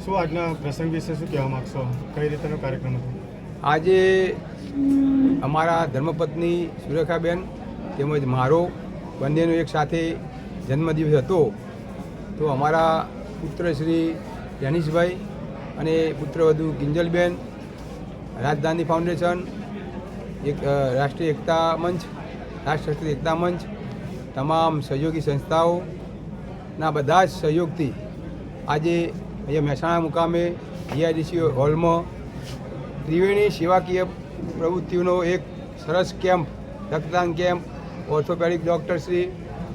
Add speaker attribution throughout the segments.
Speaker 1: શું આજના પ્રસંગ વિશે શું કહેવા માગશો? કઈ રીતનો કાર્યક્રમ હતો?
Speaker 2: આજે અમારા ધર્મપત્ની સુરેખાબેન તેમજ મારો બંનેનો એક સાથે જન્મદિવસ હતો. તો અમારા પુત્ર શ્રી ડેનિશભાઈ અને પુત્રવધુ કિંજલબેન, રાજધાની ફાઉન્ડેશન, એક રાષ્ટ્રીય એકતા મંચ, રાષ્ટ્રીય એકતા મંચ, તમામ સહયોગી સંસ્થાઓના બધા જ સહયોગથી આજે અહીંયા મહેસાણા મુકામે જીઆઈડીસી હોલમાં ત્રિવેણી સેવાકીય પ્રવૃત્તિઓનો એક સરસ કેમ્પ, રક્તદાન કેમ્પ, ઓર્થોપેડિક ડૉક્ટરશ્રી,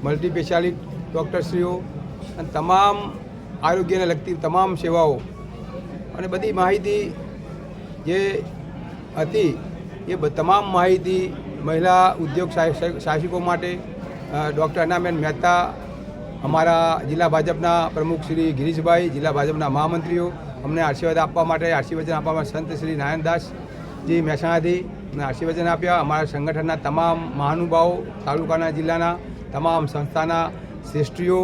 Speaker 2: મલ્ટી સ્પેશિયાલિટી ડૉક્ટરશ્રીઓ અને તમામ આરોગ્યને લગતી તમામ સેવાઓ અને બધી માહિતી જે હતી એ તમામ માહિતી મહિલા ઉદ્યોગ સાહસિકો માટે ડૉક્ટર અનાબેન મહેતા, અમારા જિલ્લા ભાજપના પ્રમુખ શ્રી ગિરીશભાઈ, જિલ્લા ભાજપના મહામંત્રીઓ અમને આશીર્વાદ આપવા માટે, આશીર્વચન આપવા માટે સંત શ્રી નારાયણદાસજી મહેસાણાથી અમને આશીર્વચન આપ્યા. અમારા સંગઠનના તમામ મહાનુભાવો, તાલુકાના જિલ્લાના તમામ સંસ્થાના શ્રેષ્ઠીઓ,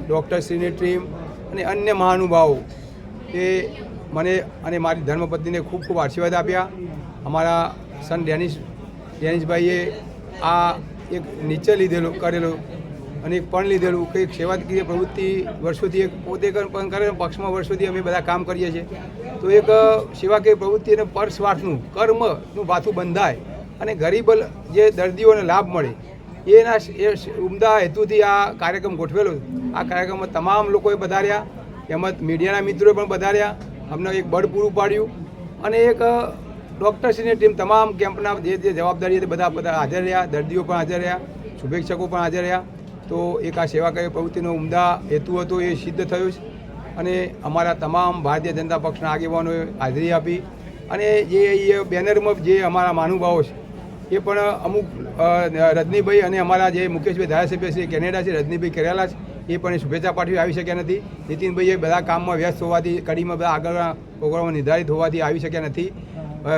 Speaker 2: ડૉક્ટરશ્રીની ટીમ અને અન્ય મહાનુભાવો એ મને અને મારી ધર્મપત્નીને ખૂબ ખૂબ આશીર્વાદ આપ્યા. અમારા સન ડેનિશભાઈએ આ એક નિશ્ચય લીધેલો કરેલો અને એક પણ લીધેલું કે એક સેવાકીય પ્રવૃત્તિ વર્ષોથી એક પોતે પણ કરે, પક્ષમાં વર્ષોથી અમે બધા કામ કરીએ છીએ. તો એક સેવાકીય પ્રવૃત્તિ અને પરસ્વાર્થનું કર્મનું પાથું બંધાય અને ગરીબ જે દર્દીઓને લાભ મળે એના ઉમદા હેતુથી આ કાર્યક્રમ ગોઠવેલો. આ કાર્યક્રમમાં તમામ લોકોએ પધાર્યા, તેમજ મીડિયાના મિત્રોએ પણ પધાર્યા, અમને એક બળ પૂરું પાડ્યું અને એક ડૉક્ટરશ્રીની ટીમ તમામ કેમ્પના જે જવાબદારી હતી બધા હાજર રહ્યા, દર્દીઓ પણ હાજર રહ્યા, શુભેચ્છકો પણ હાજર રહ્યા. તો એક આ સેવાકીય પ્રવૃત્તિનો ઉમદા હેતુ હતો એ સિદ્ધ થયો છે અને અમારા તમામ ભારતીય જનતા પક્ષના આગેવાનોએ હાજરી આપી અને જે બેનરમાં જે અમારા મહાનુભાવો છે એ પણ અમુક રજનીભાઈ અને અમારા જે મુકેશભાઈ ધારાસભ્ય શ્રી કેનેડા છે, રજનીભાઈ કરેલા છે, એ પણ શુભેચ્છા પાઠવી આવી શક્યા નથી. નીતિનભાઈએ બધા કામમાં વ્યસ્ત હોવાથી, કડીમાં બધા આગળના પ્રોગ્રામો નિર્ધારિત હોવાથી આવી શક્યા નથી.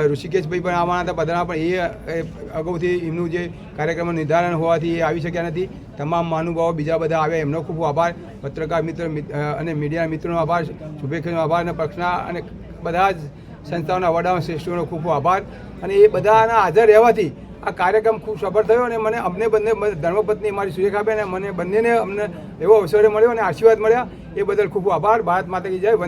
Speaker 2: ઋષિકેશભાઈ પણ આવવાના હતા બધાના, પણ એ અગાઉથી એમનું જે કાર્યક્રમનું નિર્ધારણ હોવાથી એ આવી શક્યા નથી. તમામ મહાનુભાવો બીજા બધા આવ્યા, એમનો ખૂબ આભાર. પત્રકાર મિત્ર અને મીડિયા મિત્રોનો આભાર, શુભેચ્છાનો આભાર અને પક્ષના અને બધા જ સંસ્થાઓના વડાઓ શ્રેષ્ઠીઓનો ખૂબ ખૂબ આભાર. અને એ બધાના હાજર રહેવાથી આ કાર્યક્રમ ખૂબ સફળ થયો અને મને અમને બંને ધર્મપત્ની મારી સુરેખાબેન મને બંનેને અમને એવો અવસર મળ્યો અને આશીર્વાદ મળ્યા. એ બદલ ખૂબ આભાર. ભારત માતા કી જય.